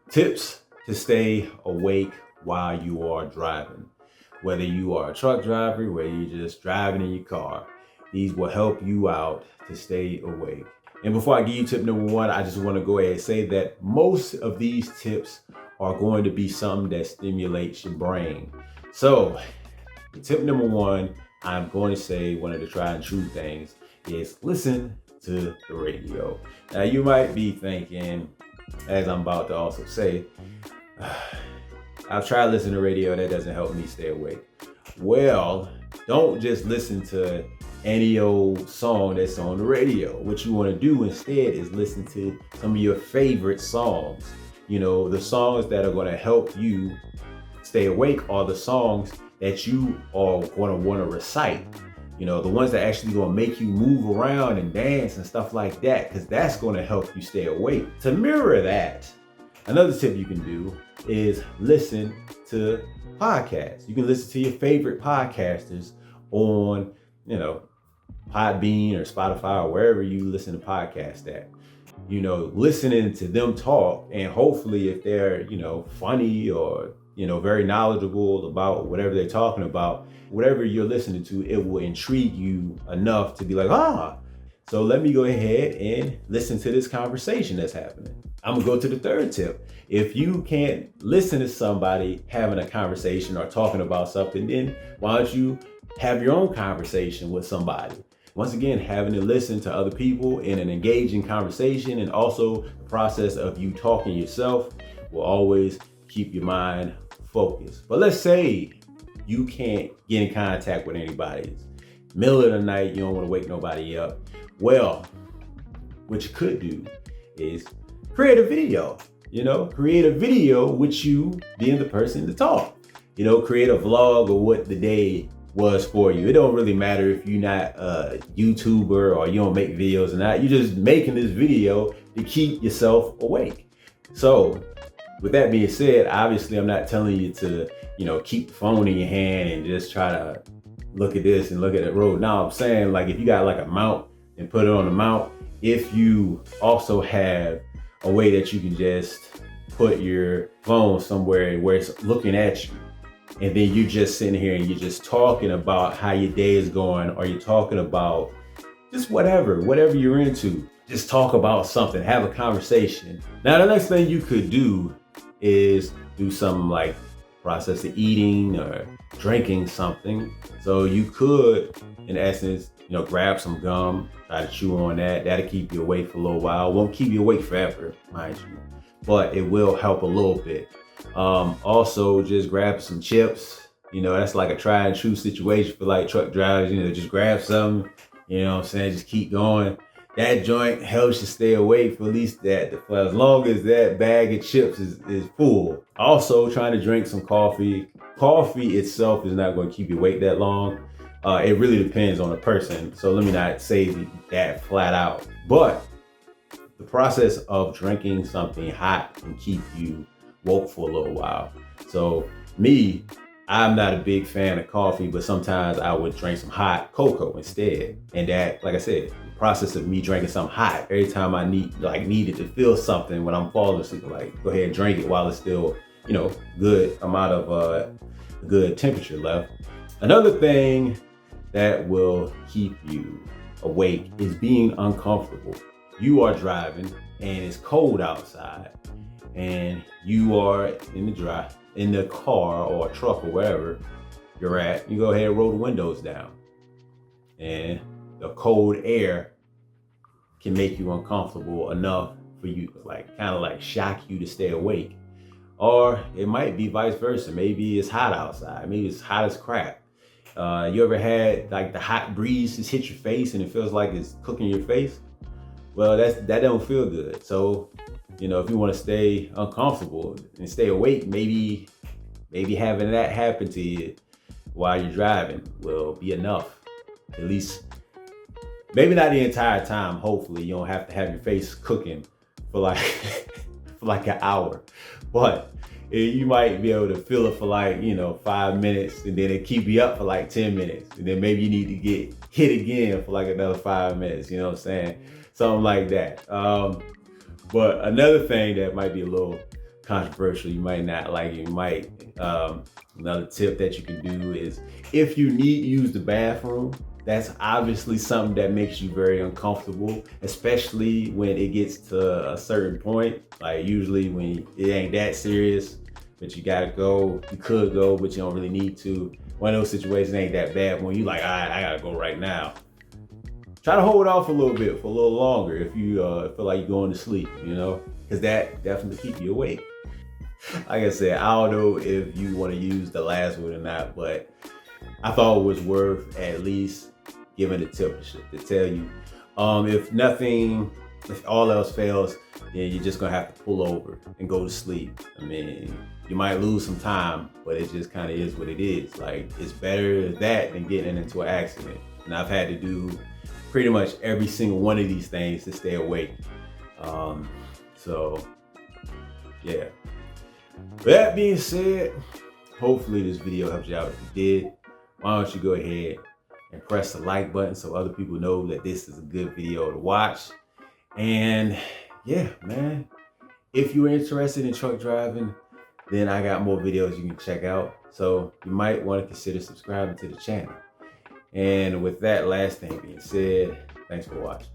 Tips to stay awake while you are driving. Whether you are a truck driver, whether you're just driving in your car, these will help you out to stay awake. And before I give you tip number one, I just want to go ahead and say that most of these tips are going to be something that stimulates your brain. So, tip number one, I'm going to say one of the tried and true things is listen to the radio. Now, you might be thinking, as I'm about to also say, I've tried listening to radio, that doesn't help me stay awake. Well, don't just listen to any old song that's on the radio. What you want to do instead is listen to some of your favorite songs. You know, the songs that are going to help you stay awake are the songs that you are going to want to recite. You know, the ones that actually going to make you move around and dance and stuff like that, because that's going to help you stay awake. To mirror that, another tip you can do is listen to podcasts. You can listen to your favorite podcasters on, Podbean or Spotify or wherever you listen to podcasts at. You know, listening to them talk, and hopefully if they're, funny or, very knowledgeable about whatever they're talking about, whatever you're listening to, it will intrigue you enough to be like, so let me go ahead and listen to this conversation that's happening. I'm gonna go to the third tip. If you can't listen to somebody having a conversation or talking about something, then why don't you have your own conversation with somebody? Once again, having to listen to other people in an engaging conversation, and also the process of you talking yourself, will always keep your mind focused. But let's say you can't get in contact with anybody. It's middle of the night, you don't want to wake nobody up. Well, what you could do is create a video. Create a video with you being the person to talk. Create a vlog of what the day was for you. It don't really matter if you're not a YouTuber or you don't make videos or not. You're just making this video to keep yourself awake. So with that being said, obviously I'm not telling you to, keep the phone in your hand and just try to look at this and look at the road. Now I'm saying, like, if you got like a mount and put it on the mount, if you also have a way that you can just put your phone somewhere where it's looking at you, and then you're just sitting here and you're just talking about how your day is going, or you're talking about just whatever you're into. Just talk about something, have a conversation. Now, the next thing you could do is do something like process of eating or drinking something. So you could, in essence, grab some gum, try to chew on that. That'll keep you awake for a little while. Won't keep you awake forever, mind you, but it will help a little bit. Also, just grab some chips. That's like a tried and true situation for like truck drivers. Just grab something, just keep going. That joint helps you stay awake for at least for as long as that bag of chips is full. Also, trying to drink some coffee. Coffee itself is not going to keep you awake that long. It really depends on the person. So let me not say that flat out. But the process of drinking something hot can keep you woke for a little while. So me, I'm not a big fan of coffee, but sometimes I would drink some hot cocoa instead. And that, like I said, the process of me drinking something hot, every time I needed to feel something when I'm falling asleep, like go ahead and drink it while it's still, good amount of good temperature left. Another thing that will keep you awake is being uncomfortable. You are driving and it's cold outside, and you are in the car or a truck or wherever you're at. You go ahead and roll the windows down, and the cold air can make you uncomfortable enough for you to shock you to stay awake. Or it might be vice versa. Maybe it's hot outside. Maybe it's hot as crap. You ever had like the hot breeze just hit your face and it feels like it's cooking your face? Well, that don't feel good. So, if you want to stay uncomfortable and stay awake, maybe having that happen to you while you're driving will be enough. At least, maybe not the entire time. Hopefully, you don't have to have your face cooking for like an hour, but you might be able to feel it for 5 minutes, and then it keep you up for 10 minutes, and then maybe you need to get hit again for another 5 minutes. You know what I'm saying? Something like that. But another thing that might be a little controversial. You might not like it. You might, another tip that you can do is if you need to use the bathroom, that's obviously something that makes you very uncomfortable, especially when it gets to a certain point. Like usually when it ain't that serious, but you gotta go, you could go, but you don't really need to. One of those situations ain't that bad when you like, all right, I gotta go right now. Try to hold off a little bit for a little longer if you feel like you're going to sleep, you know, because that definitely keep you awake. Like I said, I don't know if you want to use the last one or not, but I thought it was worth at least giving a tip to tell you. If all else fails, then you're just gonna have to pull over and go to sleep. I mean, you might lose some time, but it just kind of is what it is. Like, it's better that than getting into an accident. And I've had to do pretty much every single one of these things to stay awake. So yeah. With that being said, hopefully this video helped you out. If it did, why don't you go ahead and press the like button so other people know that this is a good video to watch. And yeah, man, if you're interested in truck driving, then I got more videos you can check out. So you might want to consider subscribing to the channel. And with that last thing being said, thanks for watching.